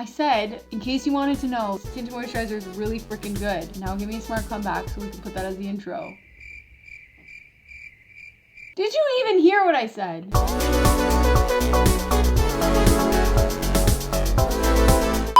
I said, in case you wanted to know, Tint moisturizer is really freaking good. Now give me a smart comeback so we can put that as the intro. Did you even hear what I said?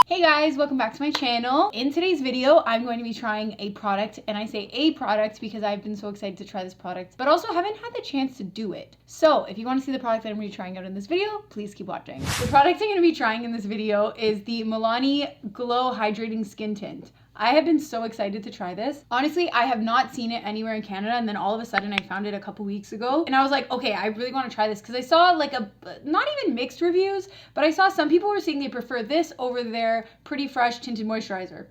Hey guys, welcome back to my channel. In today's video, I'm going to be trying a product, and I say a product because I've been so excited to try this product, but also haven't had the chance to do it. So if you want to see the product that I'm going to be trying out in this video, please keep watching. The product I'm going to be trying in this video is the Milani Glow Hydrating Skin Tint. I have been so excited to try this. Honestly, I have not seen it anywhere in Canada, and then all of a sudden I found it a couple weeks ago, and I was like, okay, I really want to try this because I saw like not even mixed reviews, but I saw some people were saying they prefer this over their Pretty Fresh tinted moisturizer.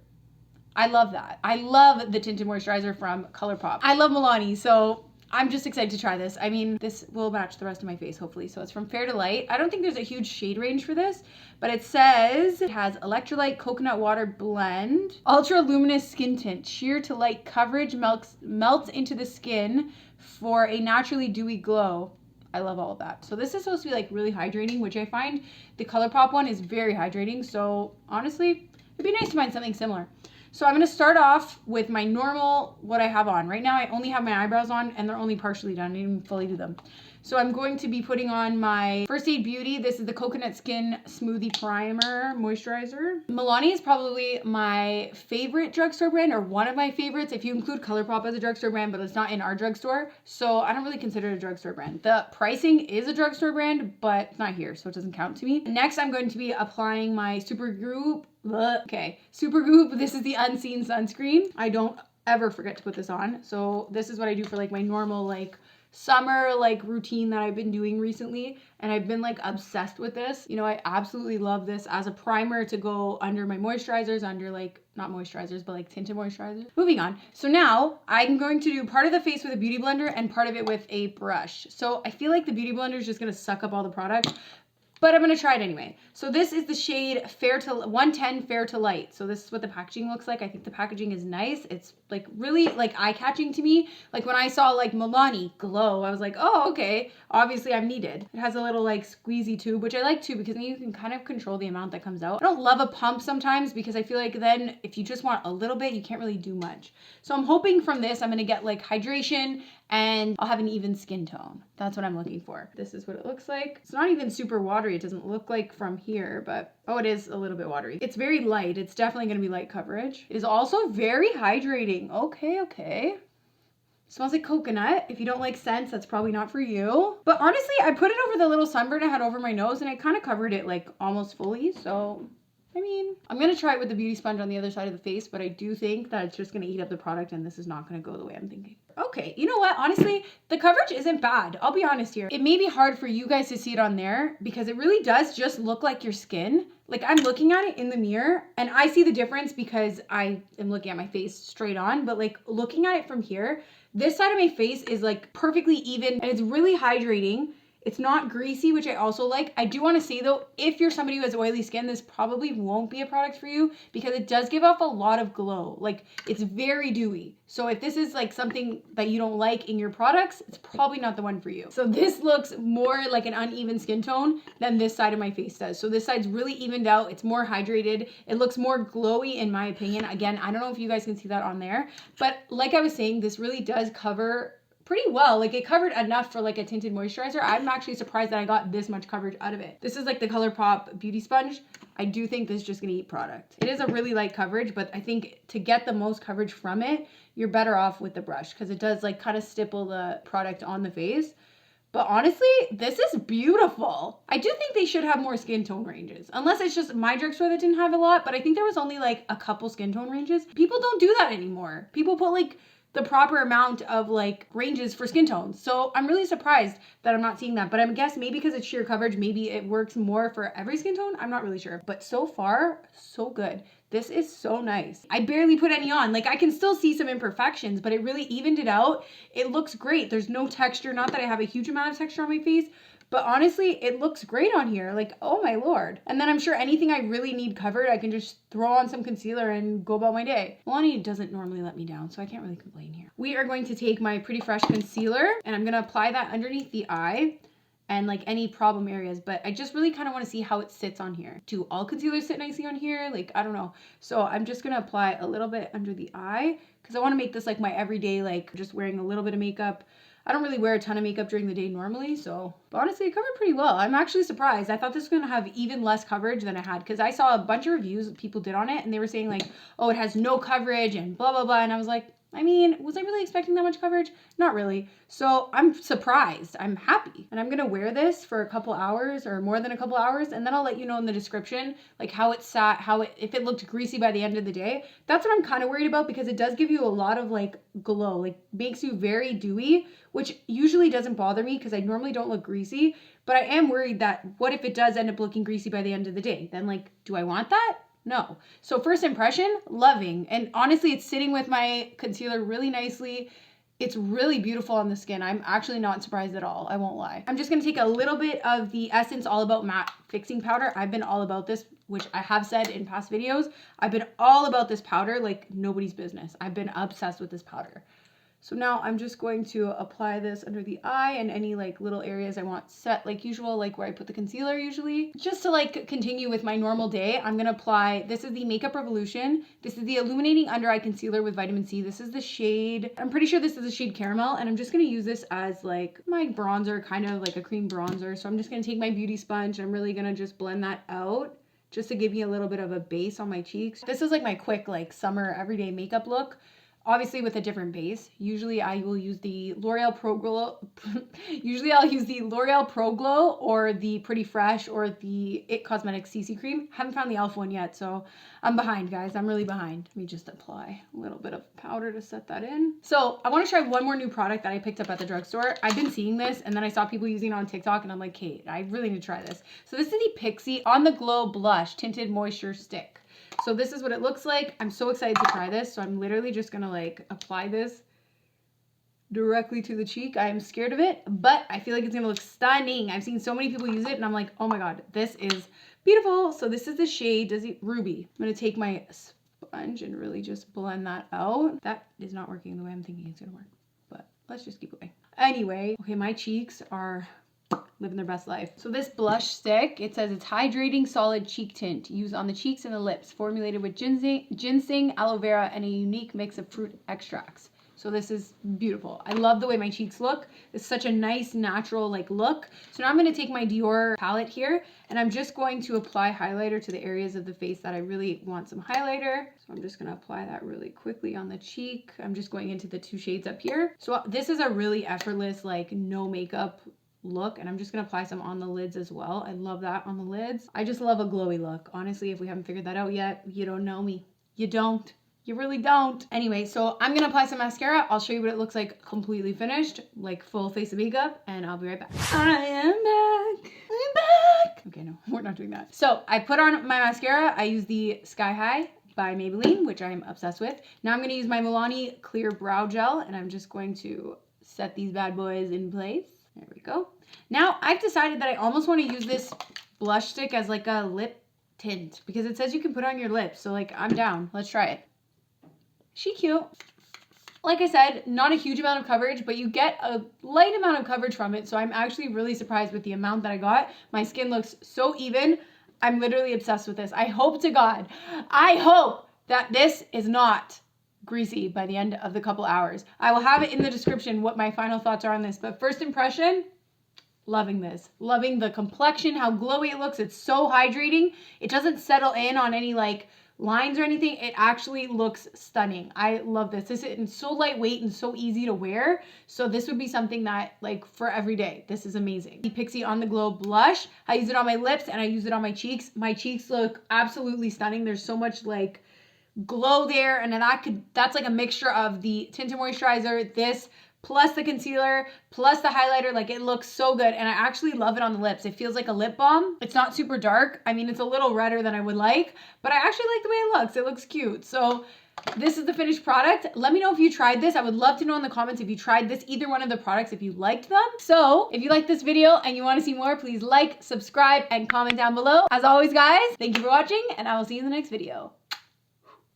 I love that. I love the tinted moisturizer from ColourPop. I love Milani, so I'm just excited to try this. I mean, this will match the rest of my face, hopefully. So it's from Fair to Light. I don't think there's a huge shade range for this, but it says it has electrolyte coconut water blend, ultra luminous skin tint, sheer to light coverage, melts into the skin for a naturally dewy glow. I love all of that. So this is supposed to be like really hydrating, which I find the ColourPop one is very hydrating. So honestly, it'd be nice to find something similar. So I'm going to start off with my normal, what I have on. Right now I only have my eyebrows on and they're only partially done. I didn't even fully do them. So I'm going to be putting on my First Aid Beauty. This is the Coconut Skin Smoothie Primer Moisturizer. Milani is probably my favorite drugstore brand, or one of my favorites if you include ColourPop as a drugstore brand, but it's not in our drugstore. So I don't really consider it a drugstore brand. The pricing is a drugstore brand, but it's not here, so it doesn't count to me. Next, I'm going to be applying my Super Goop. This is the Unseen Sunscreen. I don't ever forget to put this on. So this is what I do for like my normal like summer like routine that I've been doing recently, and I've been like obsessed with this. You know, I absolutely love this as a primer to go under my moisturizers, under like not moisturizers but like tinted moisturizers. Moving on. So now I'm going to do part of the face with a beauty blender and part of it with a brush. So I feel like the beauty blender is just going to suck up all the product, but I'm going to try it anyway. So this is the shade 110 Fair to Light. So this is what the packaging looks like. I think the packaging is nice. It's like really like eye-catching to me. Like when I saw like Milani Glow, I was like, oh, okay. Obviously I'm needed. It has a little like squeezy tube, which I like too because then you can kind of control the amount that comes out. I don't love a pump sometimes because I feel like then if you just want a little bit, you can't really do much. So I'm hoping from this, I'm going to get like hydration and I'll have an even skin tone. That's what I'm looking for. This is what it looks like. It's not even super watery. It doesn't look like from here, but oh, it is a little bit watery. It's very light. It's definitely going to be light coverage. It is also very hydrating. Okay. Smells like coconut. If you don't like scents, that's probably not for you. But honestly, I put it over the little sunburn I had over my nose and I kind of covered it like almost fully. So I mean, I'm going to try it with the beauty sponge on the other side of the face, but I do think that it's just going to eat up the product and this is not going to go the way I'm thinking. Okay, you know what? Honestly, the coverage isn't bad. I'll be honest here. It may be hard for you guys to see it on there because it really does just look like your skin. Like I'm looking at it in the mirror and I see the difference because I am looking at my face straight on, but like looking at it from here, this side of my face is like perfectly even and it's really hydrating. It's not greasy, which I also like. I do want to say though, if you're somebody who has oily skin, this probably won't be a product for you because it does give off a lot of glow. Like it's very dewy. So if this is like something that you don't like in your products, it's probably not the one for you. So this looks more like an uneven skin tone than this side of my face does. So this side's really evened out. It's more hydrated. It looks more glowy in my opinion. Again, I don't know if you guys can see that on there, but like I was saying, this really does cover pretty well. Like it covered enough for like a tinted moisturizer. I'm actually surprised that I got this much coverage out of it. This is like the ColourPop beauty sponge. I do think this is just gonna eat product. It is a really light coverage, but I think to get the most coverage from it, you're better off with the brush because it does like kind of stipple the product on the face. But honestly, this is beautiful. I do think they should have more skin tone ranges, unless it's just my drugstore that didn't have a lot, but I think there was only like a couple skin tone ranges. People don't do that anymore. People put like the proper amount of like ranges for skin tones. So I'm really surprised that I'm not seeing that, but I guess maybe because it's sheer coverage, maybe it works more for every skin tone. I'm not really sure, but so far, so good. This is so nice. I barely put any on. Like I can still see some imperfections, but it really evened it out. It looks great. There's no texture. Not that I have a huge amount of texture on my face, but honestly, it looks great on here. Like, oh my Lord. And then I'm sure anything I really need covered, I can just throw on some concealer and go about my day. Milani doesn't normally let me down, so I can't really complain here. We are going to take my Pretty Fresh concealer and I'm gonna apply that underneath the eye. and like any problem areas, but I just really kind of want to see how it sits on here. Do all concealers sit nicely on here? Like, I don't know. So I'm just gonna apply a little bit under the eye because I want to make this like my everyday, like just wearing a little bit of makeup. I don't really wear a ton of makeup during the day normally, so, but honestly, it covered pretty well. I'm actually surprised. I thought this was gonna have even less coverage than it had, because I saw a bunch of reviews people did on it, and they were saying like, oh, it has no coverage and blah, blah, blah, and I was like, I mean, was I really expecting that much coverage? Not really. So I'm surprised. I'm happy. And I'm gonna wear this for a couple hours or more than a couple hours, and then I'll let you know in the description like how it sat, if it looked greasy by the end of the day. That's what I'm kind of worried about, because it does give you a lot of like glow, like makes you very dewy, which usually doesn't bother me because I normally don't look greasy, but I am worried that what if it does end up looking greasy by the end of the day? Then like, do I want that? No. So first impression, loving. And honestly, it's sitting with my concealer really nicely. It's really beautiful on the skin. I'm actually not surprised at all. I won't lie. I'm just going to take a little bit of the Essence All About Matte Fixing Powder. I've been all about this, which I have said in past videos. I've been all about this powder like nobody's business. I've been obsessed with this powder. So now I'm just going to apply this under the eye and any like little areas I want set like usual, like where I put the concealer usually. Just to like continue with my normal day, I'm gonna apply, this is the Makeup Revolution. This is the Illuminating Under Eye Concealer with Vitamin C. This is the shade, I'm pretty sure this is the shade Caramel, and I'm just gonna use this as like my bronzer, kind of like a cream bronzer. So I'm just gonna take my beauty sponge and I'm really gonna just blend that out, just to give me a little bit of a base on my cheeks. This is like my quick like summer everyday makeup look. Obviously with a different base. Usually I will use the L'Oreal Pro Glow. Usually I'll use the L'Oreal Pro Glow or the Pretty Fresh or the It Cosmetics CC Cream. Haven't found the e.l.f. one yet, so I'm behind, guys. I'm really behind. Let me just apply a little bit of powder to set that in. So I want to try one more new product that I picked up at the drugstore. I've been seeing this, and then I saw people using it on TikTok, and I'm like, Kate, I really need to try this. So this is the Pixi On The Glow Blush Tinted Moisture Stick. So this is what it looks like. I'm so excited to try this. So I'm literally just gonna like apply this directly to the cheek. I am scared of it, but I feel like it's gonna look stunning. I've seen so many people use it and I'm like, oh my God, this is beautiful. So this is the shade Ruby. I'm gonna take my sponge and really just blend that out. That is not working the way I'm thinking it's gonna work, but let's just keep going. Anyway, okay, my cheeks are living their best life. So this blush stick, it says it's hydrating solid cheek tint used on the cheeks and the lips, formulated with ginseng, aloe vera, and a unique mix of fruit extracts. So this is beautiful. I love the way my cheeks look. It's such a nice natural like look. So now I'm going to take my Dior palette here and I'm just going to apply highlighter to the areas of the face that I really want some highlighter. So I'm just going to apply that really quickly on the cheek. I'm just going into the two shades up here. So this is a really effortless, like no makeup look, and I'm just gonna apply some on the lids as well. I love that on the lids. I just love a glowy look. Honestly, if we haven't figured that out yet, you don't know me. You don't. You really don't. Anyway, so I'm gonna apply some mascara. I'll show you what it looks like completely finished, like full face of makeup, and I'll be right back. I am back. I'm back. Okay, no, we're not doing that. So I put on my mascara. I use the Sky High by Maybelline, which I'm obsessed with. Now I'm gonna use my Milani Clear Brow Gel, and I'm just going to set these bad boys in place. There we go. Now I've decided that I almost want to use this blush stick as like a lip tint because it says you can put it on your lips. So like I'm down. Let's try it. She cute. Like I said, not a huge amount of coverage, but you get a light amount of coverage from it. So I'm actually really surprised with the amount that I got. My skin looks so even. I'm literally obsessed with this. I hope to God, I hope that this is not greasy by the end of the couple hours. I will have it in the description what my final thoughts are on this, but first impression, loving this. Loving the complexion, how glowy it looks. It's so hydrating. It doesn't settle in on any like lines or anything. It actually looks stunning. I love this. This is so lightweight and so easy to wear. So this would be something that like for every day. This is amazing. The Pixi On The Glow blush. I use it on my lips and I use it on my cheeks. My cheeks look absolutely stunning. There's so much like glow there, and then that's like a mixture of the tinted moisturizer, this plus the concealer plus the highlighter. Like it looks so good, and I actually love it on the lips. It feels like a lip balm. It's not super dark. I mean, it's a little redder than I would like, but I actually like the way it looks. It looks cute. So this is the finished product. Let me know if you tried this. I would love to know in the comments if you tried this, either one of the products, if you liked them. So if you like this video and you want to see more, please like, subscribe, and comment down below. As always, guys, thank you for watching, and I will see you in the next video.